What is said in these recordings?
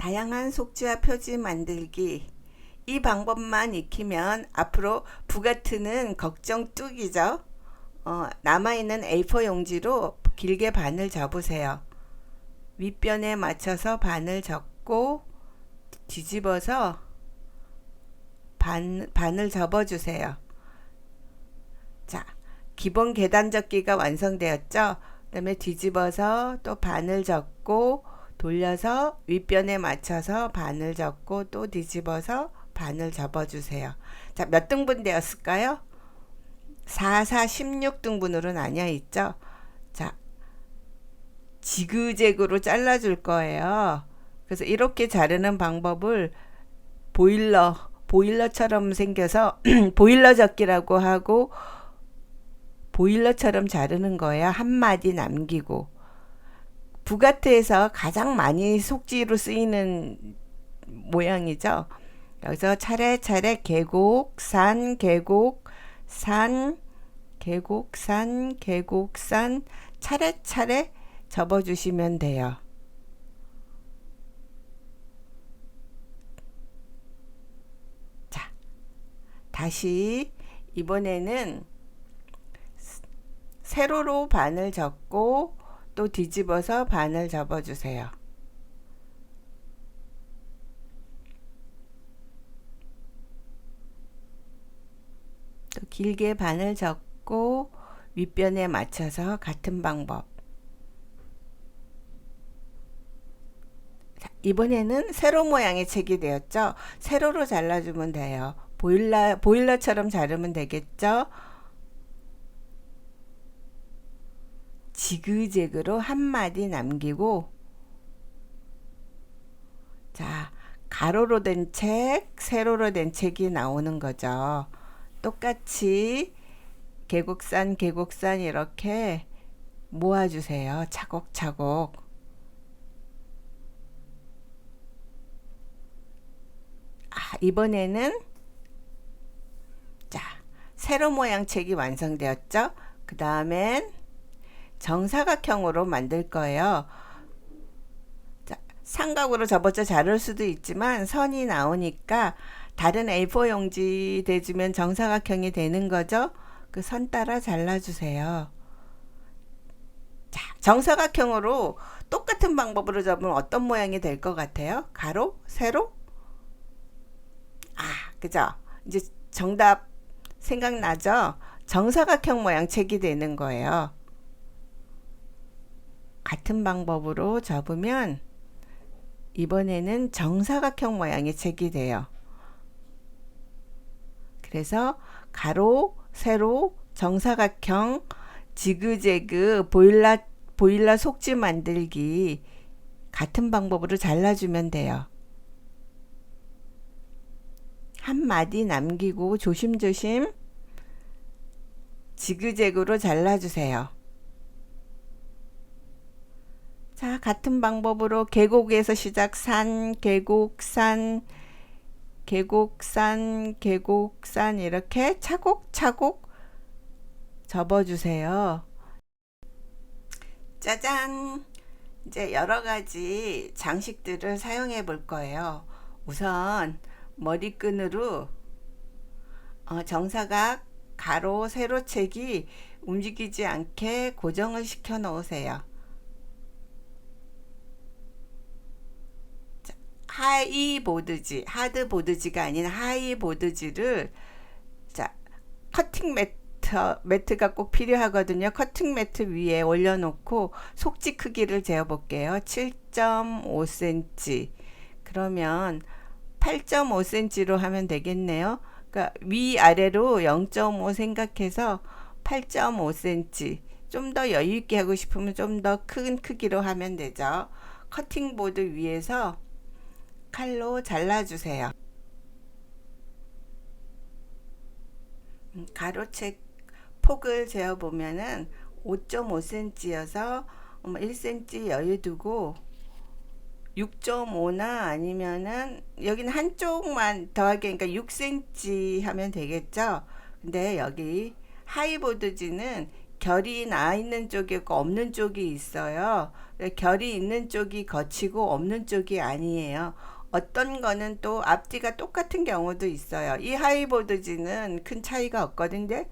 다양한 속지와 표지 만들기. 이 방법만 익히면 앞으로 부가트는 걱정 뚝이죠. 남아있는 A4 용지로 길게 반을 접으세요. 윗변에 맞춰서 반을 접고 뒤집어서 반을 접어주세요. 자, 기본 계단 접기가 완성되었죠? 그 다음에 뒤집어서 또 반을 접고 돌려서 윗변에 맞춰서 반을 접고 또 뒤집어서 반을 접어주세요. 자, 몇 등분 되었을까요? 4, 4, 16등분으로 나뉘어 있죠? 자, 지그재그로 잘라줄 거예요. 그래서 이렇게 자르는 방법을 보일러처럼 생겨서 보일러 접기라고 하고 보일러처럼 자르는 거야. 한 마디 남기고. 부가트에서 가장 많이 속지로 쓰이는 모양이죠. 여기서 차례차례 계곡, 산, 계곡, 산, 계곡, 산, 계곡, 산 차례차례 접어주시면 돼요. 자, 다시 이번에는 세로로 반을 접고 또 뒤집어서 반을 접어주세요. 또 길게 반을 접고 윗변에 맞춰서 같은 방법. 자, 이번에는 세로 모양의 책이 되었죠. 세로로 잘라주면 돼요. 보일러처럼 자르면 되겠죠. 지그재그로 한 마디 남기고, 자, 가로로 된 책, 세로로 된 책이 나오는 거죠. 똑같이 계곡산, 계곡산 이렇게 모아주세요. 차곡차곡. 이번에는 자, 세로 모양 책이 완성되었죠. 그 다음엔 정사각형으로 만들 거예요. 자, 삼각으로 접어서 자를 수도 있지만 선이 나오니까 다른 A4 용지 대주면 정사각형이 되는 거죠. 그 선 따라 잘라주세요. 자, 정사각형으로 똑같은 방법으로 접으면 어떤 모양이 될 것 같아요? 가로? 세로? 그죠? 이제 정답 생각나죠? 정사각형 모양 책이 되는 거예요. 같은 방법으로 접으면 이번에는 정사각형 모양의 책이 돼요. 그래서 가로, 세로, 정사각형, 지그재그, 보일러 속지 만들기 같은 방법으로 잘라주면 돼요. 한 마디 남기고 조심조심 지그재그로 잘라주세요. 자, 같은 방법으로 계곡에서 시작 산, 계곡, 산, 계곡, 산, 계곡, 산 이렇게 차곡차곡 접어주세요. 짜잔! 이제 여러 가지 장식들을 사용해 볼 거예요. 우선 머리끈으로 정사각, 가로, 세로책이 움직이지 않게 고정을 시켜 놓으세요. 하드보드지가 아닌 하이보드지를 자, 커팅 매트가 꼭 필요하거든요. 커팅 매트 위에 올려놓고 속지 크기를 재어 볼게요. 7.5cm. 그러면 8.5cm로 하면 되겠네요. 그러니까 위아래로 0.5 생각해서 8.5cm. 좀 더 여유 있게 하고 싶으면 좀 더 큰 크기로 하면 되죠. 커팅 보드 위에서 칼로 잘라주세요. 가로책 폭을 재어보면은 5.5cm여서 1cm 여유 두고 6.5나 아니면은 여기는 한쪽만 더하게 그러니까 6cm 하면 되겠죠. 근데 여기 하이보드지는 결이 나 있는 쪽이 있고 없는 쪽이 있어요. 결이 있는 쪽이 거치고 없는 쪽이 아니에요. 어떤 거는 또 앞뒤가 똑같은 경우도 있어요. 이 하이보드지는 큰 차이가 없거든요.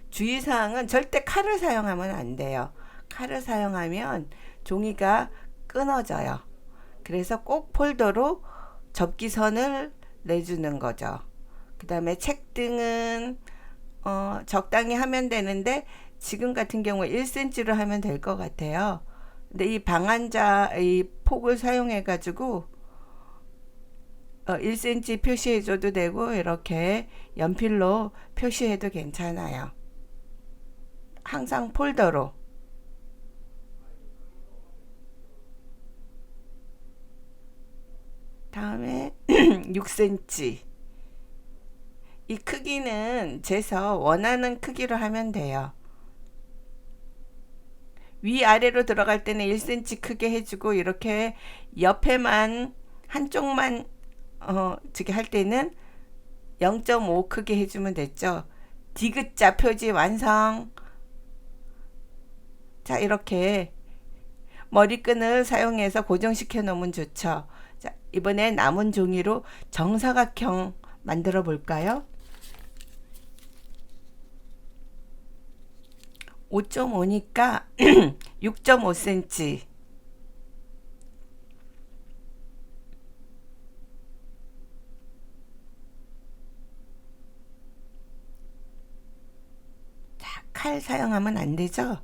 주의사항은 절대 칼을 사용하면 안 돼요. 칼을 사용하면 종이가 끊어져요. 그래서 꼭 폴더로 접기선을 내주는 거죠. 그 다음에 책등은 적당히 하면 되는데 지금 같은 경우에 1cm로 하면 될 것 같아요. 근데 이 방한자 이 폭을 사용해 가지고 1cm 표시해 줘도 되고 이렇게 연필로 표시해도 괜찮아요. 항상 폴더로. 다음에 6cm. 이 크기는 재서 원하는 크기로 하면 돼요. 위아래로 들어갈 때는 1cm 크게 해주고 이렇게 옆에만 한쪽만 저기 할 때는 0.5 크게 해주면 됐죠. 디귿자 표지 완성. 자, 이렇게 머리끈을 사용해서 고정시켜 놓으면 좋죠. 자, 이번에 남은 종이로 정사각형 만들어 볼까요? 5.5니까 6.5cm. 자, 칼 사용하면 안 되죠?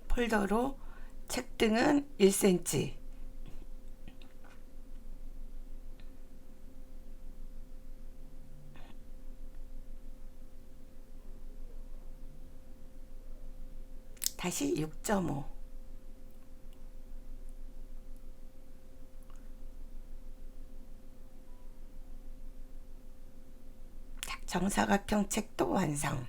폴더로 책등은 1cm. 다시 6.5. 정사각형 책도 완성.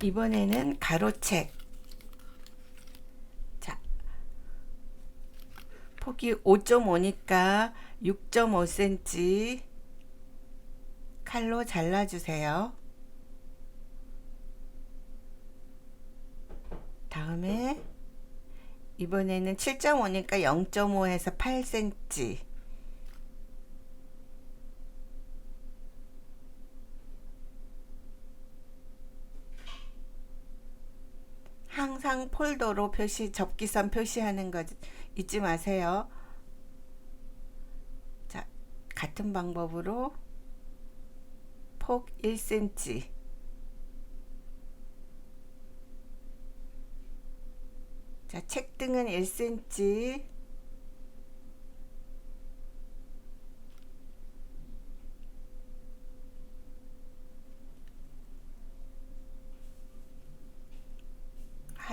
이번에는 가로책. 자, 폭이 5.5니까 6.5cm 칼로 잘라주세요. 다음에 이번에는 7.5니까 0.5 해서 8cm. 항상 폴더로 접기선 표시하는 거 잊지 마세요. 자, 같은 방법으로 폭 1cm. 자, 책등은 1cm.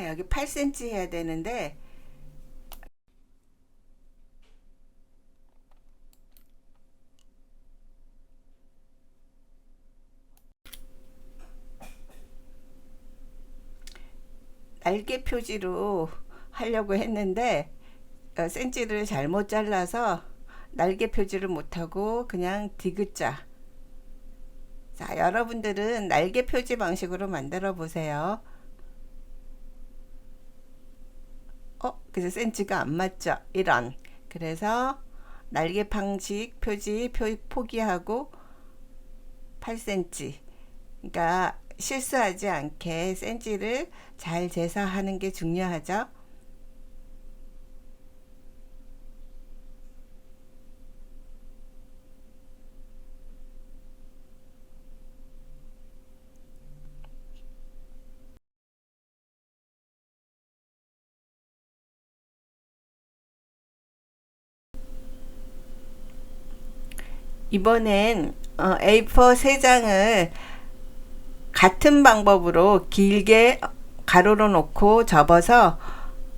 여기 8cm 해야 되는데 날개 표지로 하려고 했는데 센치를 잘못 잘라서 날개 표지를 못하고 그냥 디귿자. 자, 여러분들은 날개 표지 방식으로 만들어 보세요. 그래서 센치가 안 맞죠? 이런. 그래서 날개 방식 표지 포기하고 8cm. 그러니까 실수하지 않게 센치를 잘 재서 하는 게 중요하죠. 이번엔 A4 3장을 같은 방법으로 길게 가로로 놓고 접어서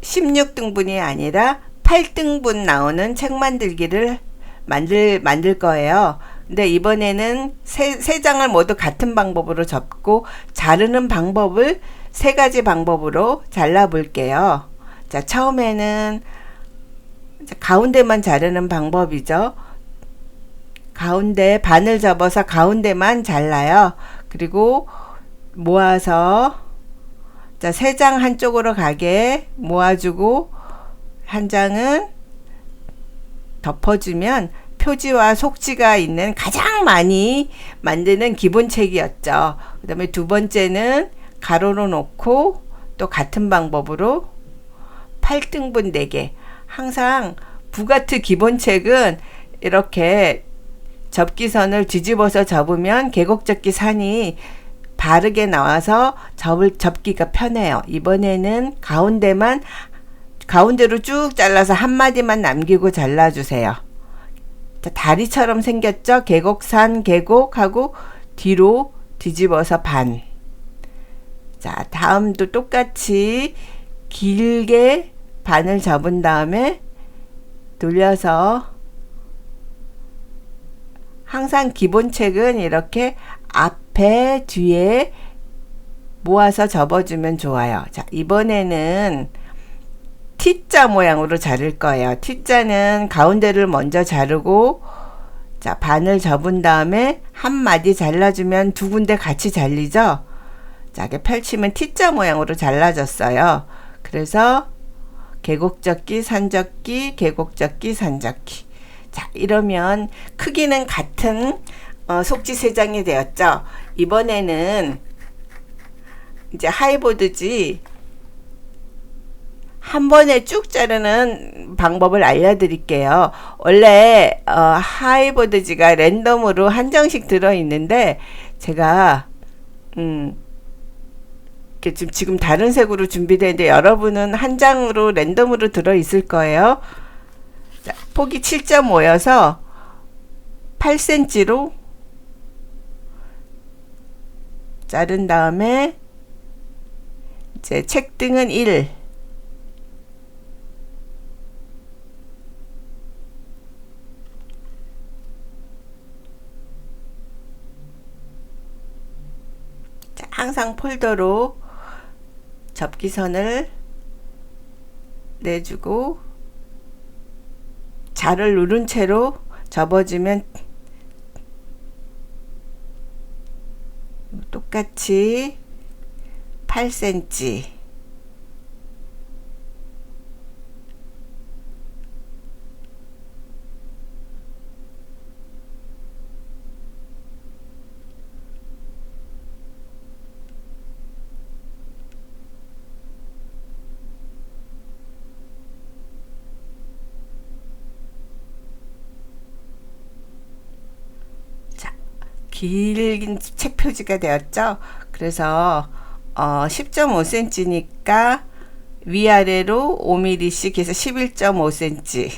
16등분이 아니라 8등분 나오는 책 만들기를 만들 거예요. 근데 이번에는 세 장을 모두 같은 방법으로 접고 자르는 방법을 3가지 방법으로 잘라 볼게요. 자, 처음에는 가운데만 자르는 방법이죠. 가운데 반을 접어서 가운데만 잘라요. 그리고 모아서 자, 3장 한쪽으로 가게 모아주고 한 장은 덮어주면 표지와 속지가 있는 가장 많이 만드는 기본책이었죠. 그 다음에 두 번째는 가로로 놓고 또 같은 방법으로 8등분 4개. 항상 부가트 기본책은 이렇게 접기선을 뒤집어서 접으면 계곡접기 산이 바르게 나와서 접기가 편해요. 이번에는 가운데로 쭉 잘라서 한 마디만 남기고 잘라주세요. 자, 다리처럼 생겼죠? 계곡산 계곡하고 뒤로 뒤집어서 반. 자, 다음도 똑같이 길게 반을 접은 다음에 돌려서 항상 기본책은 이렇게 앞에 뒤에 모아서 접어주면 좋아요. 자, 이번에는 T자 모양으로 자를 거예요. T자는 가운데를 먼저 자르고 자, 반을 접은 다음에 한 마디 잘라주면 두 군데 같이 잘리죠. 자, 이렇게 펼치면 T자 모양으로 잘라졌어요. 그래서 계곡접기, 산접기, 계곡접기, 산접기. 자, 이러면 크기는 같은 속지 3장이 되었죠. 이번에는 이제 하이보드지 한 번에 쭉 자르는 방법을 알려드릴게요. 원래 하이보드지가 랜덤으로 한 장씩 들어있는데 제가 지금 다른 색으로 준비되는데 여러분은 한 장으로 랜덤으로 들어있을 거예요. 자, 폭이 7.5여서 8cm로 자른 다음에 이제 책등은 1 자, 항상 폴더로 접기선을 내주고 자를 누른 채로 접어주면 똑같이 8cm 길긴 책 표지가 되었죠. 그래서 10.5cm니까 위아래로 5mm씩 해서 11.5cm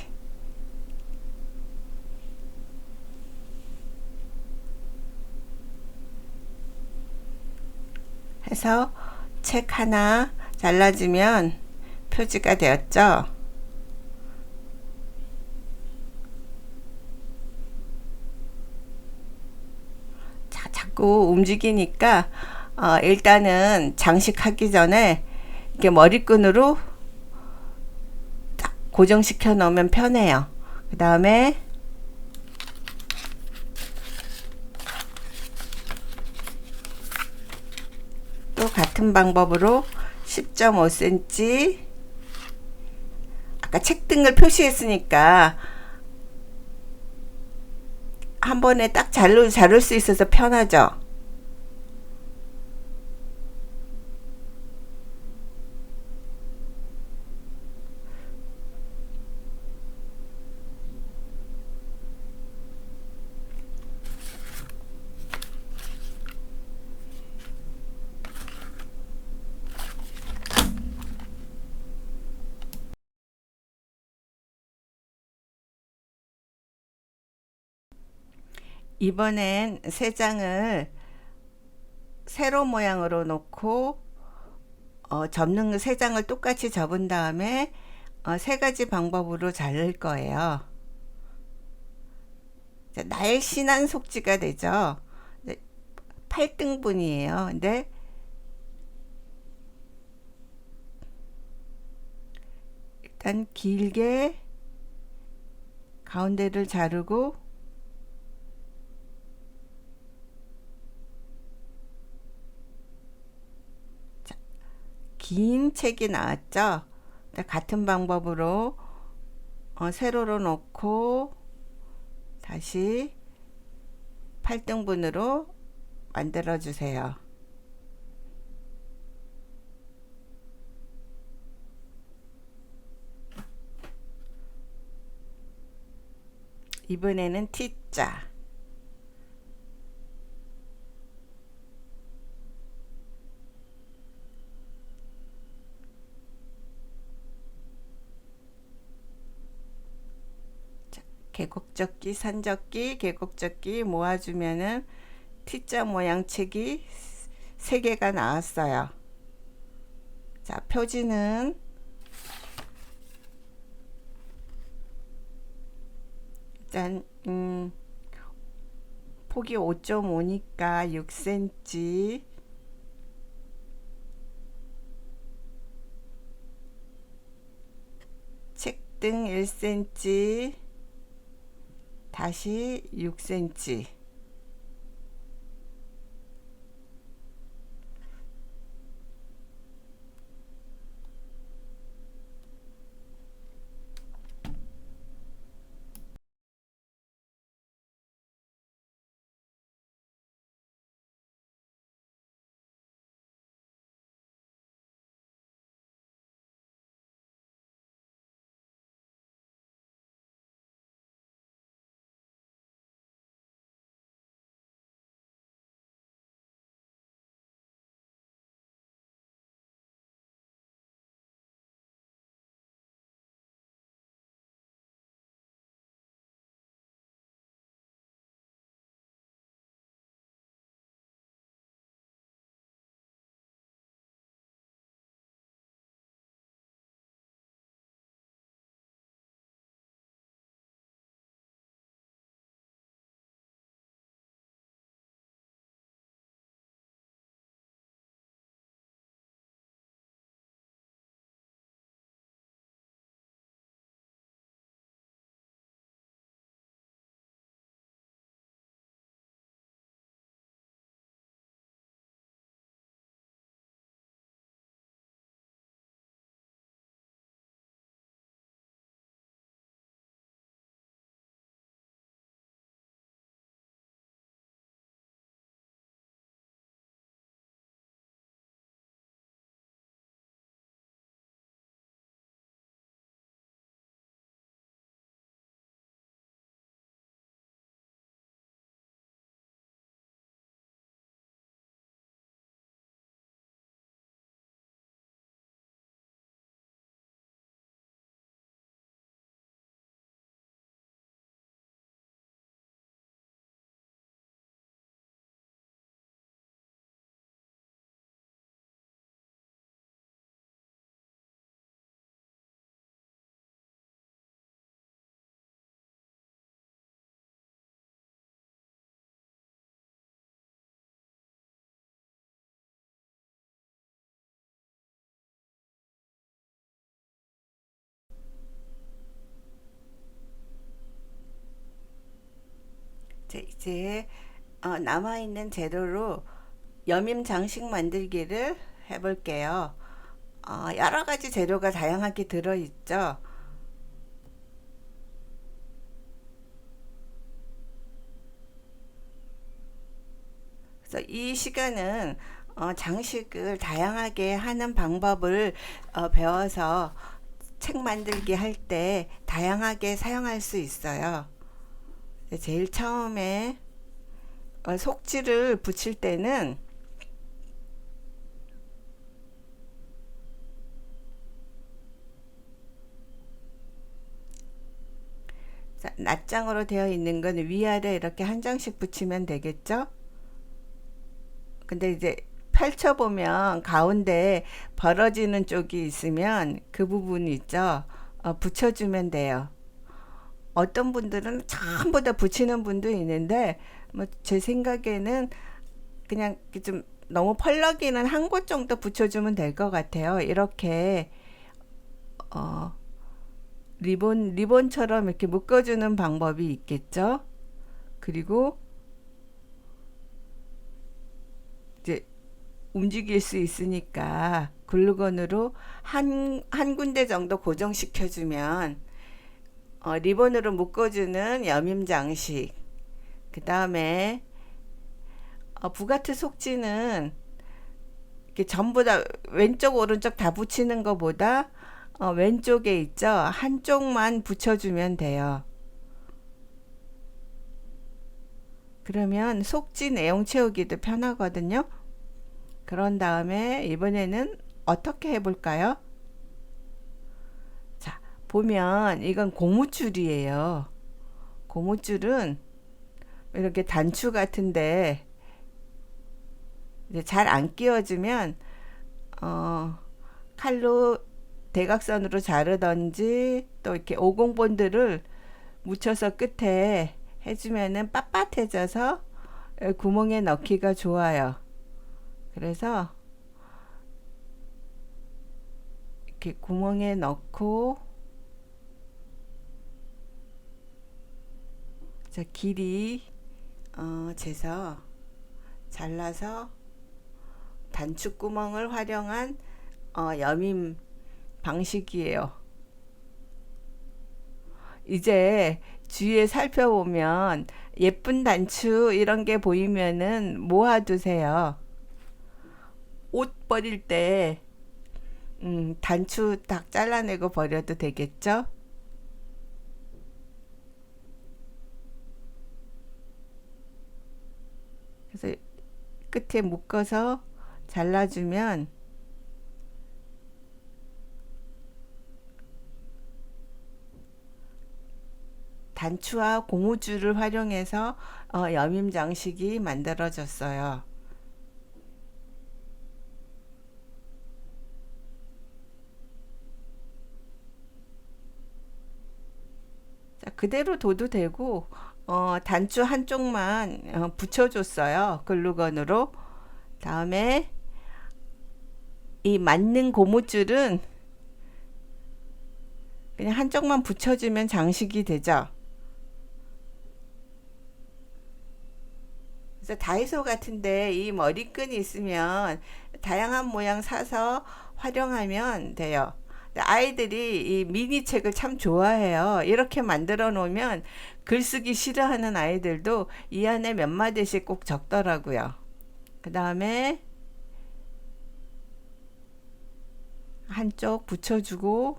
해서 책 하나 잘라주면 표지가 되었죠. 자꾸 움직이니까 일단은 장식하기 전에 이렇게 머리끈으로 딱 고정시켜 놓으면 편해요. 그 다음에 또 같은 방법으로 10.5cm 아까 책등을 표시했으니까 한 번에 딱 자를 수 있어서 편하죠. 이번엔 3장을 세로 모양으로 놓고 접는 3장을 똑같이 접은 다음에 3가지 방법으로 자를 거예요. 자, 날씬한 속지가 되죠. 8등분이에요. 근데 일단 길게 가운데를 자르고 자, 긴 책이 나왔죠? 같은 방법으로 세로로 놓고 다시 8등분으로 만들어 주세요. 이번에는 T자. 계곡적기, 산적기, 계곡적기 모아주면은 T자 모양 책이 3개가 나왔어요. 자, 표지는 일단 폭이 5.5니까 6cm, 책등 1cm, 다시 6cm. 이제 남아있는 재료로 여밈 장식 만들기를 해볼게요. 여러 가지 재료가 다양하게 들어있죠. 그래서 이 시간은 장식을 다양하게 하는 방법을 배워서 책 만들기 할 때 다양하게 사용할 수 있어요. 제일 처음에 속지를 붙일 때는 낱장으로 되어 있는 건 위아래 이렇게 한 장씩 붙이면 되겠죠? 근데 이제 펼쳐보면 가운데 벌어지는 쪽이 있으면 그 부분이 있죠? 붙여주면 돼요. 어떤 분들은 전부 다 붙이는 분도 있는데 뭐 제 생각에는 그냥 좀 너무 펄럭이는 한 곳 정도 붙여주면 될 것 같아요. 이렇게 어, 리본처럼 이렇게 묶어주는 방법이 있겠죠. 그리고 이제 움직일 수 있으니까 글루건으로 한 군데 정도 고정시켜주면 리본으로 묶어주는 여밈 장식. 그 다음에 부가트 속지는 이렇게 전부 다 왼쪽 오른쪽 다 붙이는 것보다 왼쪽에 있죠. 한쪽만 붙여주면 돼요. 그러면 속지 내용 채우기도 편하거든요. 그런 다음에 이번에는 어떻게 해볼까요? 자, 보면 이건 고무줄이에요. 고무줄은 이렇게 단추 같은데 잘 안 끼워주면 칼로 대각선으로 자르던지 또 이렇게 오공본드를 묻혀서 끝에 해주면은 빳빳해져서 구멍에 넣기가 좋아요. 그래서 이렇게 구멍에 넣고 자 길이 재서 잘라서 단추구멍을 활용한 여밈 방식이에요. 이제 주위에 살펴보면 예쁜 단추 이런 게 보이면은 모아두세요. 옷 버릴 때 단추 딱 잘라내고 버려도 되겠죠? 그래서 끝에 묶어서 잘라주면 단추와 고무줄을 활용해서 여밈 장식이 만들어졌어요. 자, 그대로 둬도 되고 단추 한쪽만 붙여줬어요. 글루건으로. 다음에 이 맞는 고무줄은 그냥 한쪽만 붙여주면 장식이 되죠. 그래서 다이소 같은데 이 머리끈이 있으면 다양한 모양 사서 활용하면 돼요. 아이들이 이 미니 책을 참 좋아해요. 이렇게 만들어 놓으면 글쓰기 싫어하는 아이들도 이 안에 몇 마디씩 꼭 적더라고요. 그 다음에 한쪽 붙여주고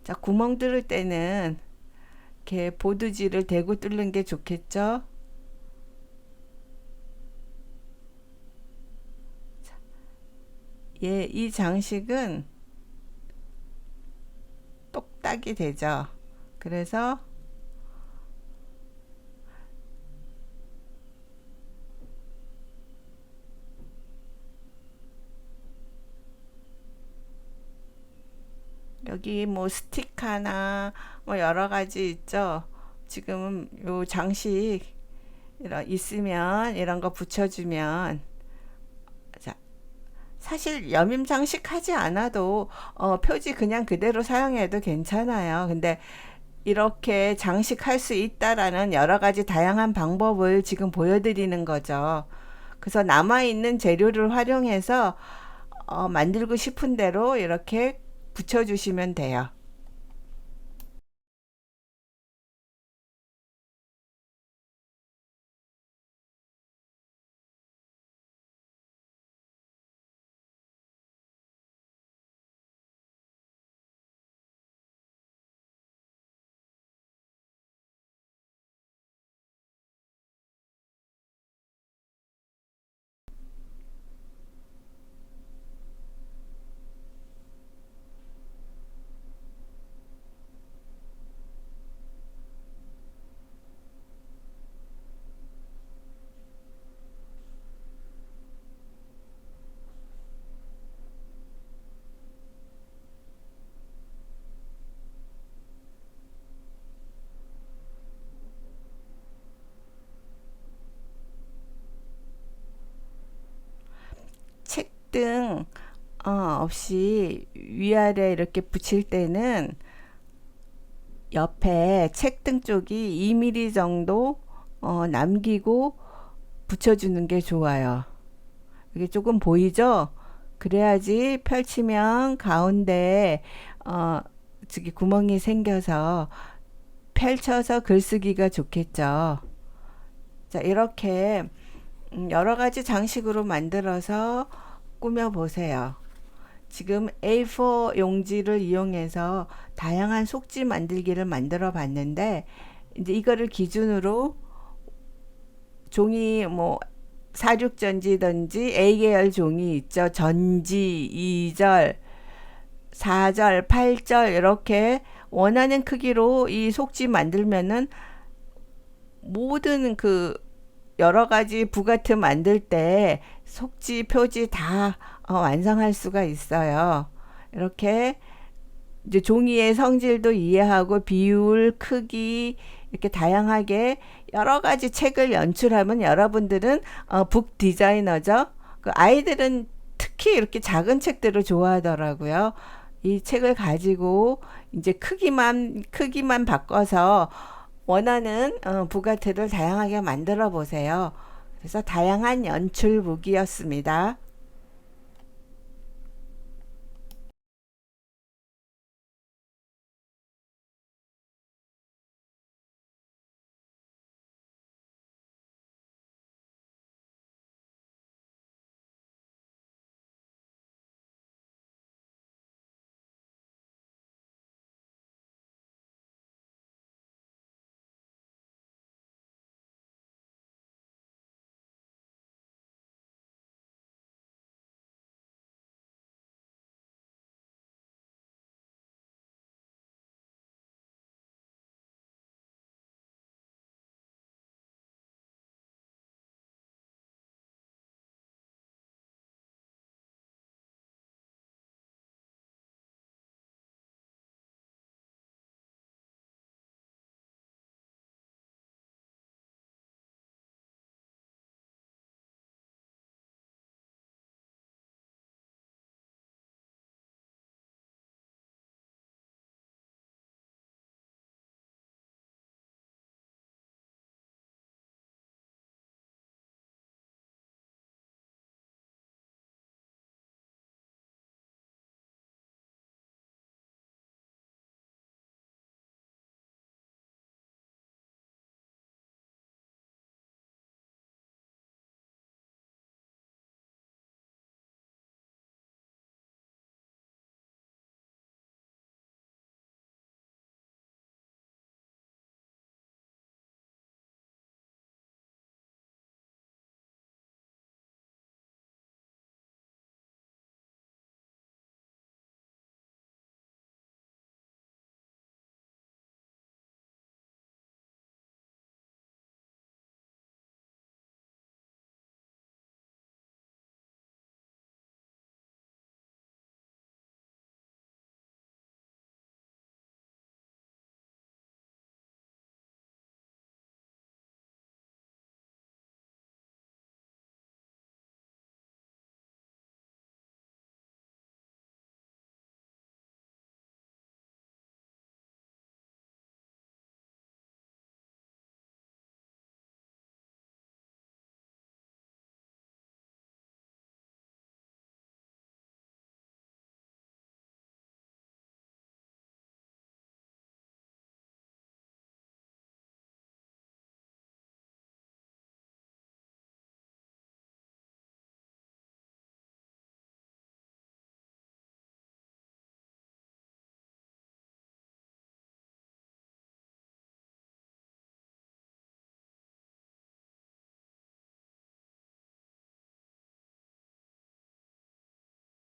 자 구멍 뚫을 때는 이렇게 보드지를 대고 뚫는 게 좋겠죠. 예, 이 장식은 똑딱이 되죠. 그래서 여기 뭐 스티커나 뭐 여러 가지 있죠. 지금 요 장식 있으면 이런 거 붙여주면 자, 사실 여밈 장식 하지 않아도 표지 그냥 그대로 사용해도 괜찮아요. 근데 이렇게 장식할 수 있다라는 여러 가지 다양한 방법을 지금 보여드리는 거죠. 그래서 남아있는 재료를 활용해서 만들고 싶은 대로 이렇게 붙여주시면 돼요. 없이 위아래 이렇게 붙일 때는 옆에 책등 쪽이 2mm 정도 남기고 붙여주는 게 좋아요. 이게 조금 보이죠? 그래야지 펼치면 가운데에 저기 구멍이 생겨서 펼쳐서 글쓰기가 좋겠죠. 자, 이렇게 여러 가지 장식으로 만들어서 꾸며 보세요. 지금 A4 용지를 이용해서 다양한 속지 만들기를 만들어 봤는데, 이제 이거를 기준으로 종이 뭐 46전지든지 A계열 종이 있죠. 전지, 2절, 4절, 8절 이렇게 원하는 크기로 이 속지 만들면은 모든 그 여러 가지 부가트 만들 때 속지, 표지 다 완성할 수가 있어요. 이렇게 이제 종이의 성질도 이해하고 비율, 크기 이렇게 다양하게 여러 가지 책을 연출하면 여러분들은 북 디자이너죠. 그 아이들은 특히 이렇게 작은 책들을 좋아하더라고요. 이 책을 가지고 이제 크기만 바꿔서 원하는 부가트를 다양하게 만들어 보세요. 그래서 다양한 연출북이었습니다.